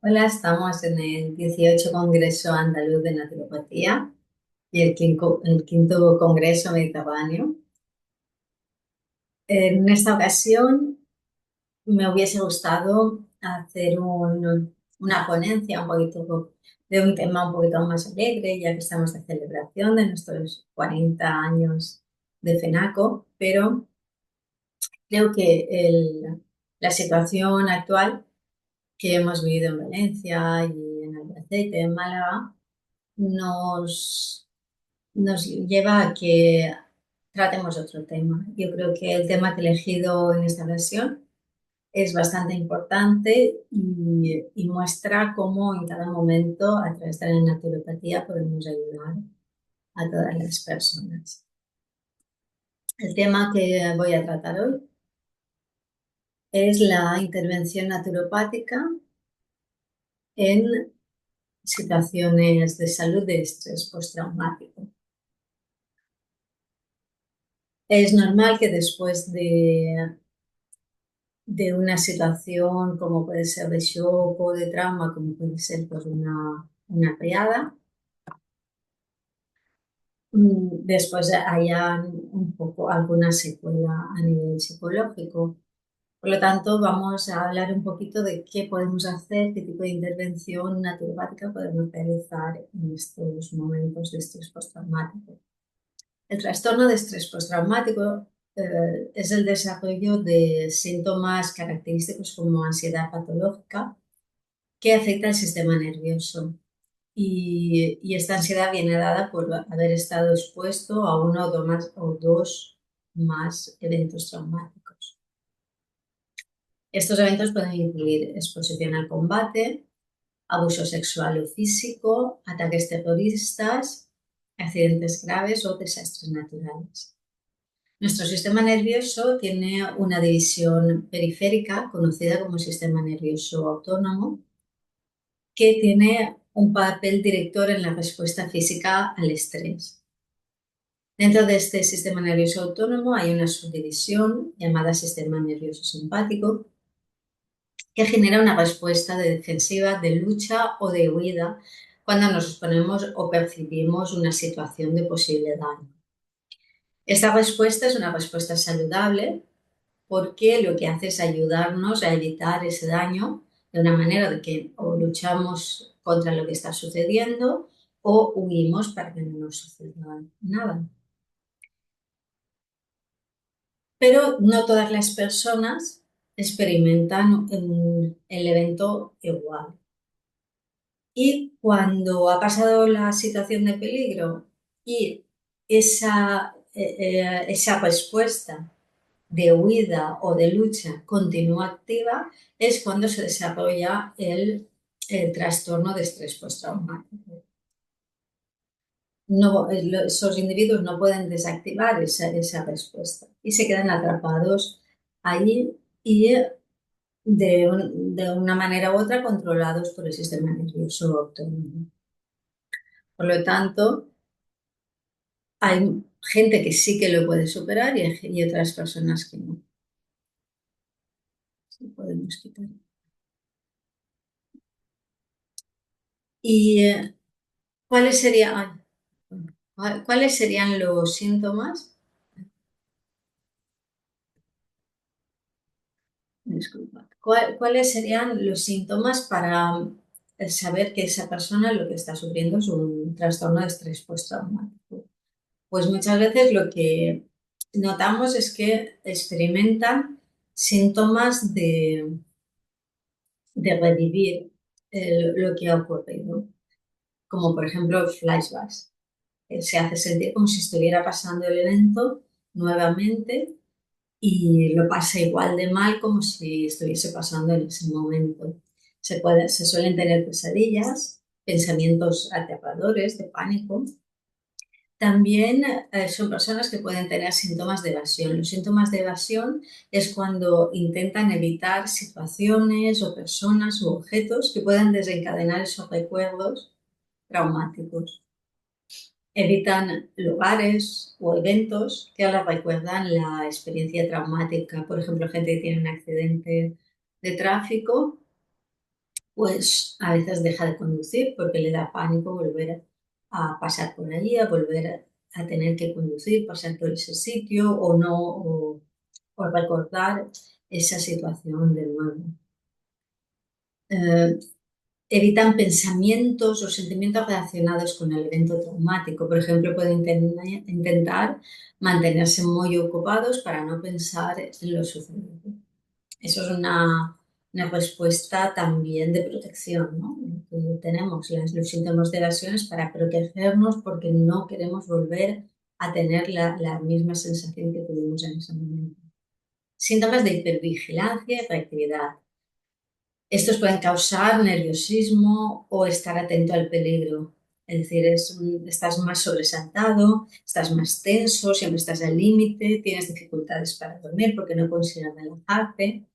Hola, estamos en el 18 Congreso Andaluz de Naturopatía y el quinto Congreso Mediterráneo. En esta ocasión me hubiese gustado hacer una ponencia de un tema un poquito más alegre, ya que estamos de celebración de nuestros 40 años de FENACO, pero creo que la situación actual que hemos vivido en Valencia y en Albacete, en Málaga, nos, nos lleva a que tratemos otro tema. Yo creo que el tema que he elegido en esta versión es bastante importante y muestra cómo en cada momento, a través de la naturopatía, podemos ayudar a todas las personas. El tema que voy a tratar hoy es la intervención naturopática en situaciones de salud de estrés postraumático. Es normal que después de una situación como puede ser de shock o de trauma, como puede ser pues, una triada, después haya un poco alguna secuela a nivel psicológico. Por lo tanto, vamos a hablar un poquito de qué podemos hacer, qué tipo de intervención naturopática podemos realizar en estos momentos de estrés postraumático. El trastorno de estrés postraumático es el desarrollo de síntomas característicos como ansiedad patológica que afecta al sistema nervioso. Y esta ansiedad viene dada por haber estado expuesto a uno o dos más eventos traumáticos. Estos eventos pueden incluir exposición al combate, abuso sexual o físico, ataques terroristas, accidentes graves o desastres naturales. Nuestro sistema nervioso tiene una división periférica, conocida como sistema nervioso autónomo, que tiene un papel director en la respuesta física al estrés. Dentro de este sistema nervioso autónomo hay una subdivisión llamada sistema nervioso simpático, que genera una respuesta defensiva, de lucha o de huida cuando nos exponemos o percibimos una situación de posible daño. Esta respuesta es una respuesta saludable porque lo que hace es ayudarnos a evitar ese daño de una manera de que o luchamos contra lo que está sucediendo o huimos para que no nos suceda nada. Pero no todas las personas experimentan el evento igual. Y cuando ha pasado la situación de peligro y esa respuesta de huida o de lucha continúa activa, es cuando se desarrolla el trastorno de estrés postraumático. No, esos individuos no pueden desactivar esa respuesta y se quedan atrapados ahí y de una manera u otra controlados por el sistema nervioso autónomo. Por lo tanto, hay gente que sí que lo puede superar y otras personas que no. Sí, podemos quitar. ¿Y cuáles serían, cuáles serían los síntomas? Disculpa. ¿Cuáles serían los síntomas para saber que esa persona lo que está sufriendo es un trastorno de estrés postraumático? Pues muchas veces lo que notamos es que experimentan síntomas de revivir lo que ha ocurrido, como por ejemplo flashbacks. Se hace sentir como si estuviera pasando el evento nuevamente y lo pasa igual de mal como si estuviese pasando en ese momento. Se suelen tener pesadillas, pensamientos aterradores, de pánico. También son personas que pueden tener síntomas de evasión. Los síntomas de evasión es cuando intentan evitar situaciones o personas u objetos que puedan desencadenar esos recuerdos traumáticos. Evitan lugares o eventos que les recuerdan la experiencia traumática. Por ejemplo, gente que tiene un accidente de tráfico pues a veces deja de conducir porque le da pánico volver a pasar por allí, a volver a tener que conducir, pasar por ese sitio o no, o recordar esa situación de nuevo. Eh, Evitan pensamientos o sentimientos relacionados con el evento traumático. Por ejemplo, pueden intentar mantenerse muy ocupados para no pensar en lo sucedido. Eso es una respuesta también de protección, ¿no? Que tenemos los síntomas de lesiones para protegernos porque no queremos volver a tener la misma sensación que tuvimos en ese momento. Síntomas de hipervigilancia y reactividad. Estos pueden causar nerviosismo o estar atento al peligro. Es decir, estás más sobresaltado, estás más tenso, siempre estás al límite, tienes dificultades para dormir porque no consigues relajarte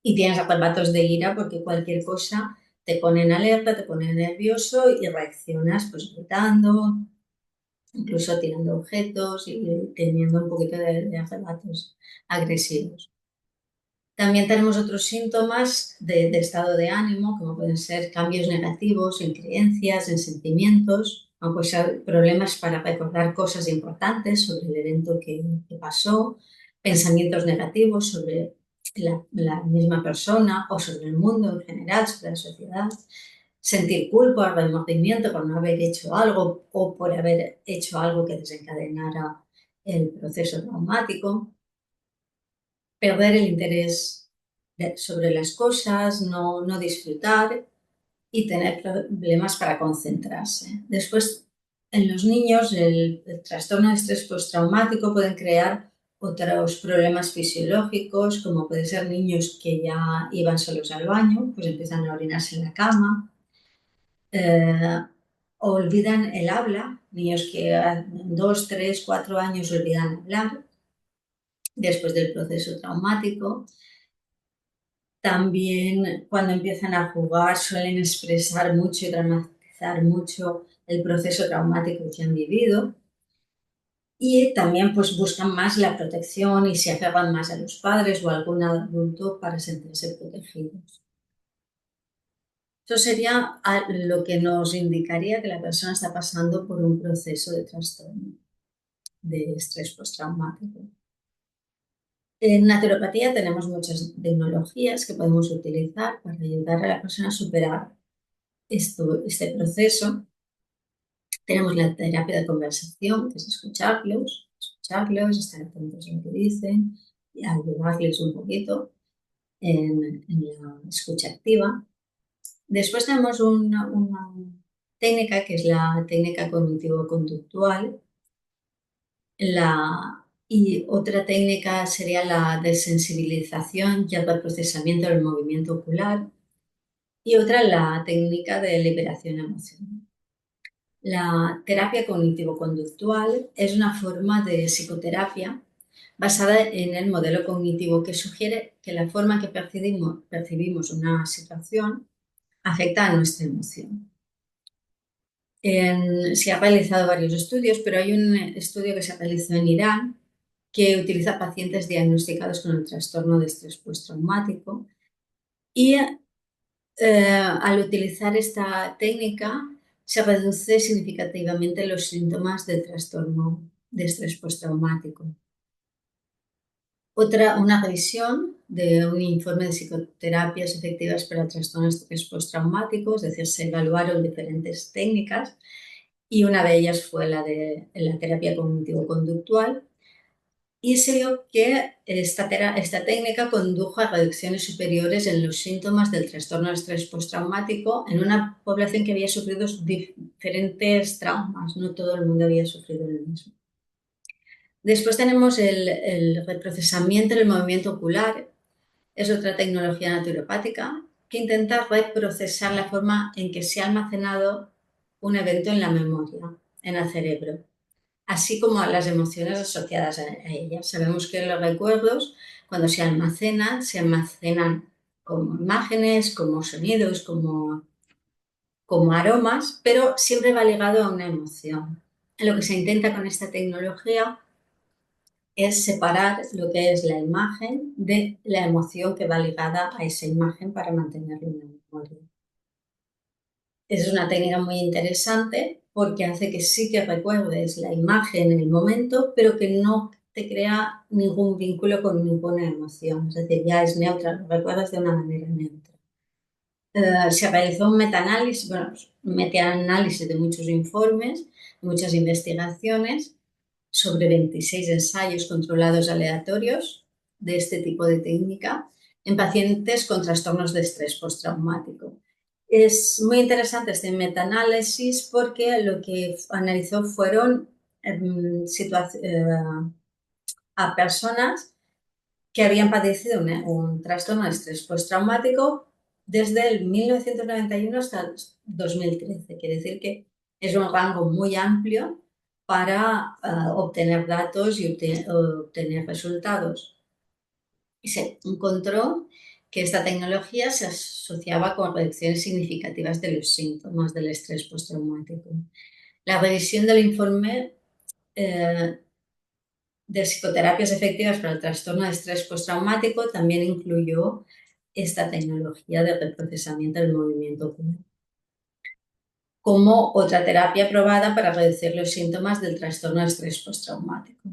y tienes arrebatos de ira porque cualquier cosa te pone en alerta, te pone nervioso y reaccionas pues gritando, incluso tirando objetos y teniendo un poquito de arrebatos agresivos. También tenemos otros síntomas de estado de ánimo, como pueden ser cambios negativos en creencias, en sentimientos, o pues problemas para recordar cosas importantes sobre el evento que pasó, pensamientos negativos sobre la misma persona o sobre el mundo en general, sobre la sociedad, sentir culpa o remordimiento por no haber hecho algo o por haber hecho algo que desencadenara el proceso traumático, perder el interés sobre las cosas, no disfrutar y tener problemas para concentrarse. Después, en los niños, el trastorno de estrés postraumático pueden crear otros problemas fisiológicos, como pueden ser niños que ya iban solos al baño, pues empiezan a orinarse en la cama, eh, olvidan el habla, niños que a 2, 3, 4 años olvidan hablar después del proceso traumático. También cuando empiezan a jugar suelen expresar mucho y dramatizar mucho el proceso traumático que han vivido y también pues buscan más la protección y se aferran más a los padres o a algún adulto para sentirse protegidos. Eso sería lo que nos indicaría que la persona está pasando por un proceso de trastorno de estrés postraumático. En naturopatía tenemos muchas tecnologías que podemos utilizar para ayudar a la persona a superar este proceso. Tenemos la terapia de conversación, que es escucharlos, estar atentos a lo que dicen y ayudarles un poquito en la escucha activa. Después tenemos una técnica que es la técnica cognitivo-conductual. Y otra técnica sería la desensibilización y el procesamiento del movimiento ocular. Y otra la técnica de liberación emocional. La terapia cognitivo-conductual es una forma de psicoterapia basada en el modelo cognitivo que sugiere que la forma que percibimos una situación afecta a nuestra emoción. Se han realizado varios estudios, pero hay un estudio que se realizó en Irán que utiliza pacientes diagnosticados con el trastorno de estrés postraumático y al utilizar esta técnica se reduce significativamente los síntomas del trastorno de estrés postraumático. Una revisión de un informe de psicoterapias efectivas para el trastorno de estrés postraumático, es decir, se evaluaron diferentes técnicas y una de ellas fue la de la terapia cognitivo-conductual y se vio que esta técnica condujo a reducciones superiores en los síntomas del trastorno de estrés postraumático en una población que había sufrido diferentes traumas, no todo el mundo había sufrido el mismo. Después tenemos el reprocesamiento del movimiento ocular, es otra tecnología naturopática que intenta reprocesar la forma en que se ha almacenado un evento en la memoria, en el cerebro, así como las emociones asociadas a ellas. Sabemos que los recuerdos, cuando se almacenan como imágenes, como sonidos, como aromas, pero siempre va ligado a una emoción. Lo que se intenta con esta tecnología es separar lo que es la imagen de la emoción que va ligada a esa imagen para mantenerlo en la memoria. Es una técnica muy interesante porque hace que sí que recuerdes la imagen en el momento, pero que no te crea ningún vínculo con ninguna emoción. Es decir, ya es neutra, lo recuerdas de una manera neutra. Se realizó un metaanálisis, bueno, metaanálisis de muchos informes, muchas investigaciones sobre 26 ensayos controlados aleatorios de este tipo de técnica en pacientes con trastornos de estrés postraumático. Es muy interesante este metaanálisis porque lo que analizó fueron a personas que habían padecido un trastorno de estrés postraumático desde el 1991 hasta el 2013. Quiere decir que es un rango muy amplio para obtener datos y obtener resultados. Y se encontró que esta tecnología se asociaba con reducciones significativas de los síntomas del estrés postraumático. La revisión del informe de psicoterapias efectivas para el trastorno de estrés postraumático también incluyó esta tecnología de reprocesamiento del movimiento ocular como otra terapia probada para reducir los síntomas del trastorno de estrés postraumático.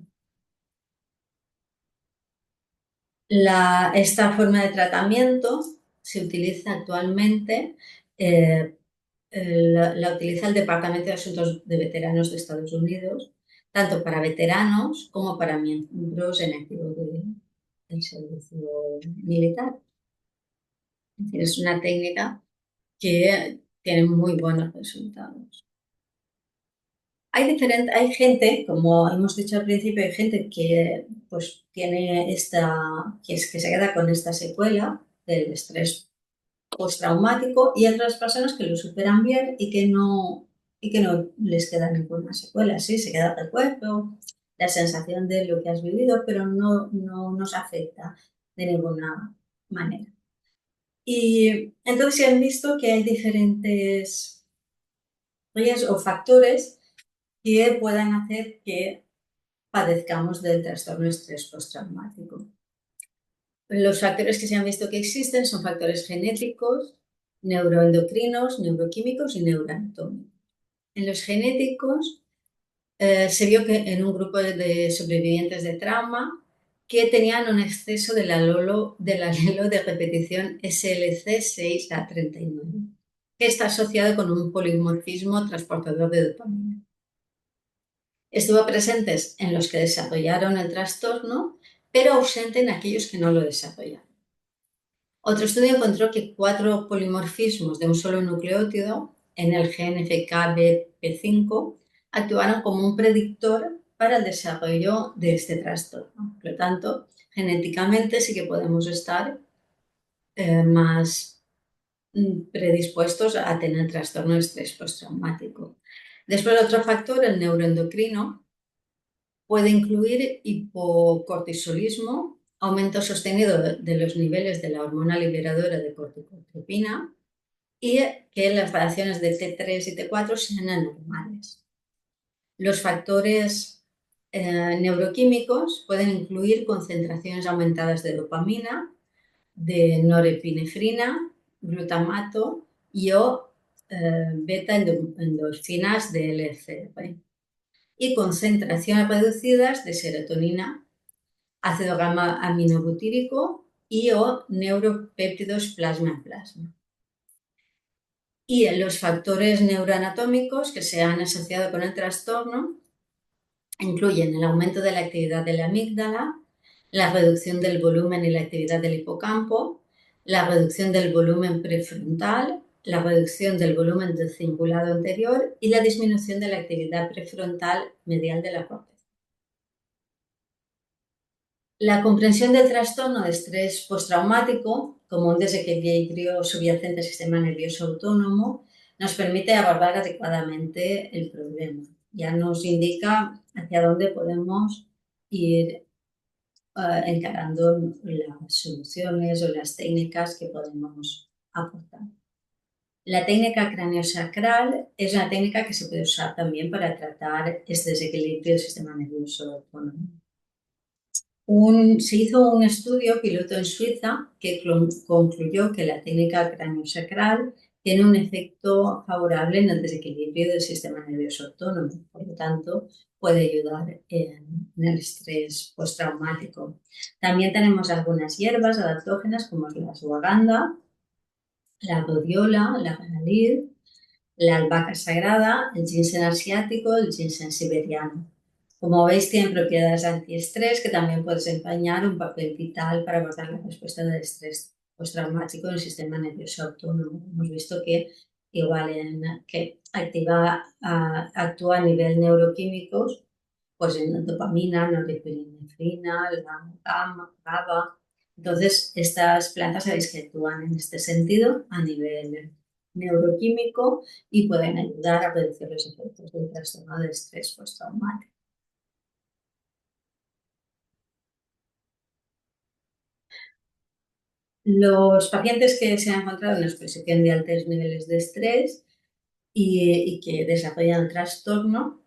Esta forma de tratamiento se utiliza actualmente, la utiliza el Departamento de Asuntos de Veteranos de Estados Unidos, tanto para veteranos como para miembros en activo del servicio militar. Es decir, es una técnica que tiene muy buenos resultados. Hay gente, como hemos dicho al principio, hay gente que pues tiene que se queda con esta secuela del estrés postraumático y otras personas que lo superan bien y que no les queda ninguna secuela. Sí, se queda el recuerdo, la sensación de lo que has vivido, pero no nos afecta de ninguna manera. Y entonces se han visto que hay diferentes riesgos o factores que puedan hacer que padezcamos del trastorno de estrés postraumático. Los factores que se han visto que existen son factores genéticos, neuroendocrinos, neuroquímicos y neuroanatómicos. En los genéticos se vio que en un grupo de sobrevivientes de trauma que tenían un exceso del alelo de repetición SLC6A39, que está asociado con un polimorfismo transportador de dopamina. Estuvo presente en los que desarrollaron el trastorno, pero ausente en aquellos que no lo desarrollaron. Otro estudio encontró que 4 polimorfismos de un solo nucleótido en el gen FKBP5 actuaron como un predictor para el desarrollo de este trastorno. Por lo tanto, genéticamente sí que podemos estar más predispuestos a tener trastorno de estrés postraumático. Después, otro factor, el neuroendocrino, puede incluir hipocortisolismo, aumento sostenido de los niveles de la hormona liberadora de corticotropina y que las variaciones de T3 y T4 sean anormales. Los factores neuroquímicos pueden incluir concentraciones aumentadas de dopamina, de norepinefrina, glutamato y o beta endorfinas de LCR y concentraciones reducidas de serotonina, ácido gamma aminobutírico y o neuropéptidos plasma en plasma. Y los factores neuroanatómicos que se han asociado con el trastorno incluyen el aumento de la actividad de la amígdala, la reducción del volumen y la actividad del hipocampo, la reducción del volumen prefrontal, la reducción del volumen del cingulado anterior y la disminución de la actividad prefrontal medial de la corteza. La comprensión del trastorno de estrés postraumático como un desequilibrio subyacente al sistema nervioso autónomo nos permite abordar adecuadamente el problema. Ya nos indica hacia dónde podemos ir encarando las soluciones o las técnicas que podemos aportar. La técnica craniosacral es una técnica que se puede usar también para tratar este desequilibrio del sistema nervioso autónomo. Se hizo un estudio piloto en Suiza que concluyó que la técnica craniosacral tiene un efecto favorable en el desequilibrio del sistema nervioso autónomo. Por lo tanto, puede ayudar en el estrés postraumático. También tenemos algunas hierbas adaptógenas como la ashwagandha, la rhodiola, la canalid, la albahaca sagrada, el ginseng asiático, el ginseng siberiano. Como veis, tienen propiedades antiestrés que también pueden desempeñar un papel vital para abordar la respuesta del estrés postraumático en el sistema nervioso autónomo. Hemos visto que igual que actúa a nivel neuroquímicos, pues en la dopamina, norepinefrina, la GABA. Entonces, estas plantas sabéis que actúan en este sentido a nivel neuroquímico y pueden ayudar a reducir los efectos del trastorno de estrés postraumático. Los pacientes que se han encontrado en exposición de altos niveles de estrés y que desarrollan el trastorno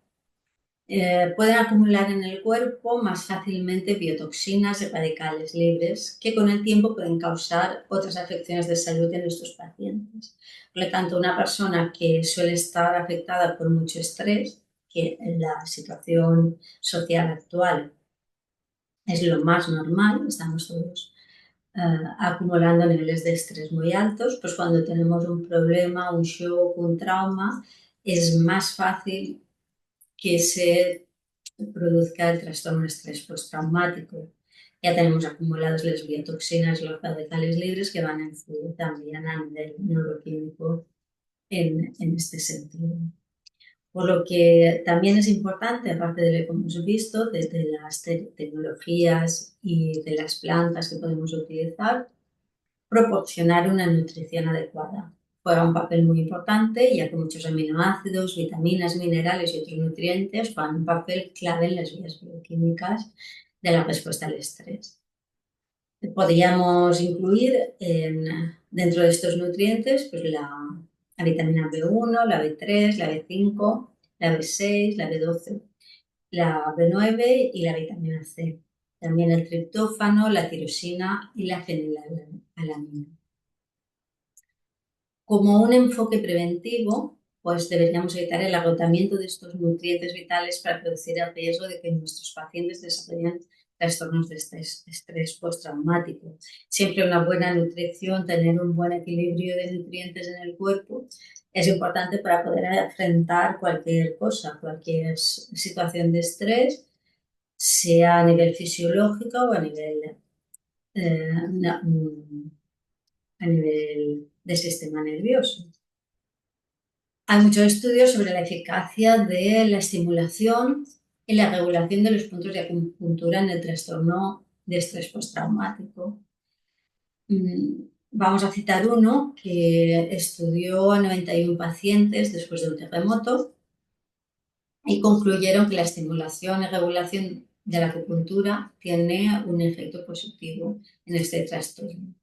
pueden acumular en el cuerpo más fácilmente biotoxinas y radicales libres que con el tiempo pueden causar otras afecciones de salud en estos pacientes. Por lo tanto, una persona que suele estar afectada por mucho estrés, que en la situación social actual es lo más normal, estamos todos acumulando niveles de estrés muy altos, pues cuando tenemos un problema, un shock, un trauma, es más fácil que se produzca el trastorno de estrés postraumático. Ya tenemos acumuladas las biotoxinas, los radicales libres que van a influir también a nivel neuroquímico en este sentido. Por lo que también es importante, aparte de lo que hemos visto, desde las tecnologías y de las plantas que podemos utilizar, proporcionar una nutrición adecuada. Juega un papel muy importante, ya que muchos aminoácidos, vitaminas, minerales y otros nutrientes juegan un papel clave en las vías bioquímicas de la respuesta al estrés. Podríamos incluir dentro de estos nutrientes pues la vitamina B1, la B3, la B5, la B6, la B12, la B9 y la vitamina C. También el triptófano, la tirosina y la fenilalanina. Como un enfoque preventivo, pues deberíamos evitar el agotamiento de estos nutrientes vitales para reducir el riesgo de que nuestros pacientes desarrollen trastornos de estrés postraumático. Siempre una buena nutrición, tener un buen equilibrio de nutrientes en el cuerpo es importante para poder enfrentar cualquier cosa, cualquier situación de estrés, sea a nivel fisiológico o eh, a nivel de sistema nervioso. Hay muchos estudios sobre la eficacia de la estimulación y la regulación de los puntos de acupuntura en el trastorno de estrés postraumático. Vamos a citar uno que estudió a 91 pacientes después de un terremoto y concluyeron que la estimulación y regulación de la acupuntura tiene un efecto positivo en este trastorno.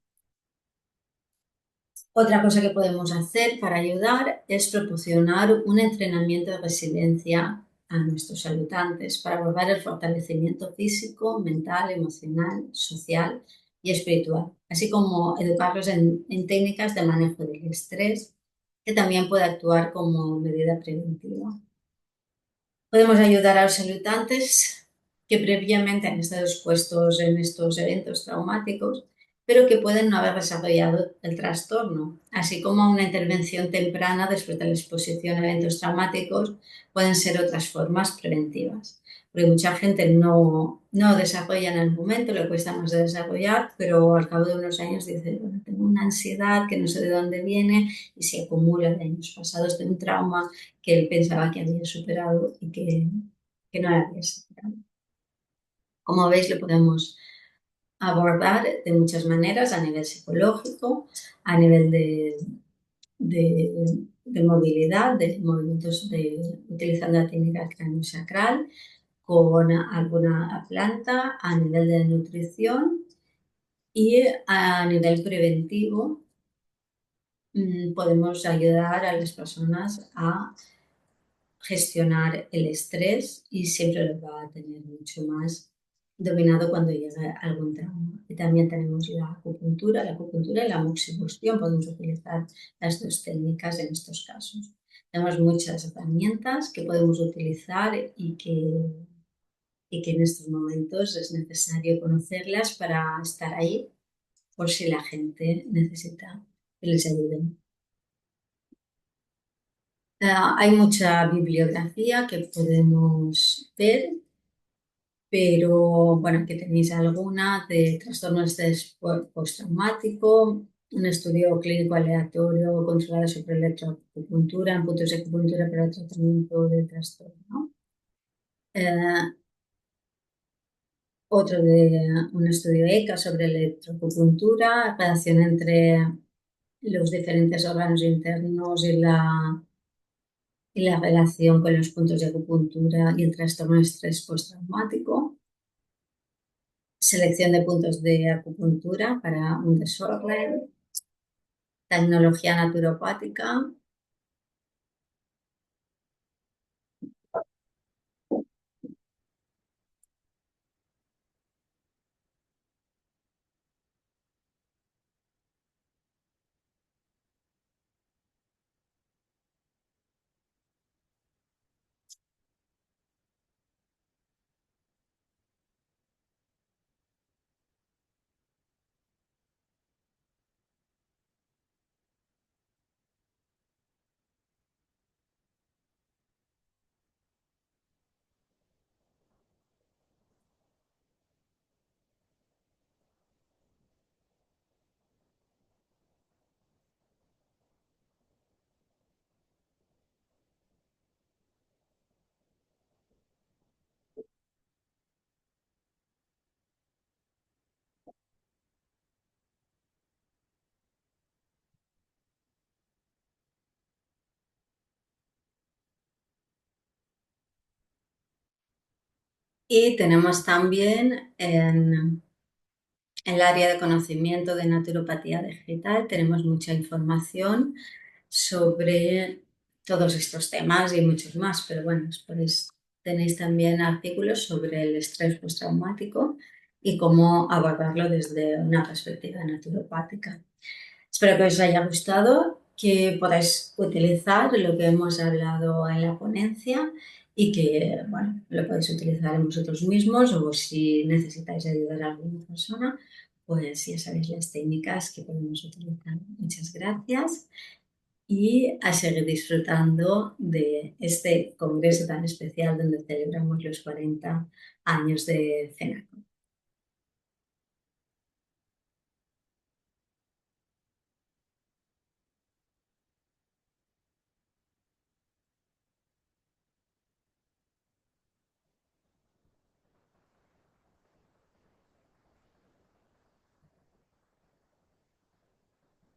Otra cosa que podemos hacer para ayudar es proporcionar un entrenamiento de resiliencia a nuestros saludantes para abordar el fortalecimiento físico, mental, emocional, social y espiritual, así como educarlos en técnicas de manejo del estrés, que también puede actuar como medida preventiva. Podemos ayudar a los saludantes que previamente han estado expuestos en estos eventos traumáticos, pero que pueden no haber desarrollado el trastorno, así como una intervención temprana después de la exposición a eventos traumáticos pueden ser otras formas preventivas. Porque mucha gente no desarrolla en el momento, le cuesta más de desarrollar, pero al cabo de unos años dice, bueno, tengo una ansiedad que no sé de dónde viene y se acumula de años pasados de un trauma que él pensaba que había superado y que no había superado. Como veis, lo podemos abordar de muchas maneras, a nivel psicológico, a nivel de movilidad, de movimientos utilizando la técnica cráneo-sacral, con alguna planta, a nivel de nutrición y a nivel preventivo. Podemos ayudar a las personas a gestionar el estrés y siempre lo va a tener mucho más dominado cuando llega algún trauma. Y también tenemos la acupuntura y la moxibustión. Podemos utilizar las dos técnicas en estos casos. Tenemos muchas herramientas que podemos utilizar y que en estos momentos es necesario conocerlas para estar ahí por si la gente necesita que les ayuden. Hay mucha bibliografía que podemos ver, pero bueno, aquí tenéis alguna de trastornos de postraumático, un estudio clínico aleatorio controlado sobre electroacupuntura en puntos de acupuntura para el tratamiento del trastorno. Eh, Otro de un estudio ECA sobre electroacupuntura, relación entre los diferentes órganos internos y la relación con los puntos de acupuntura y el trastorno de estrés postraumático. Selección de puntos de acupuntura para un desorden. Tecnología naturopática. Y tenemos también en el área de conocimiento de naturopatía vegetal, tenemos mucha información sobre todos estos temas y muchos más, pero bueno, tenéis también artículos sobre el estrés postraumático y cómo abordarlo desde una perspectiva naturopática. Espero que os haya gustado, que podáis utilizar lo que hemos hablado en la ponencia y que, bueno, lo podéis utilizar en vosotros mismos o si necesitáis ayudar a alguna persona, pues ya sabéis las técnicas que podemos utilizar. Muchas gracias y a seguir disfrutando de este congreso tan especial donde celebramos los 40 años de CENACO.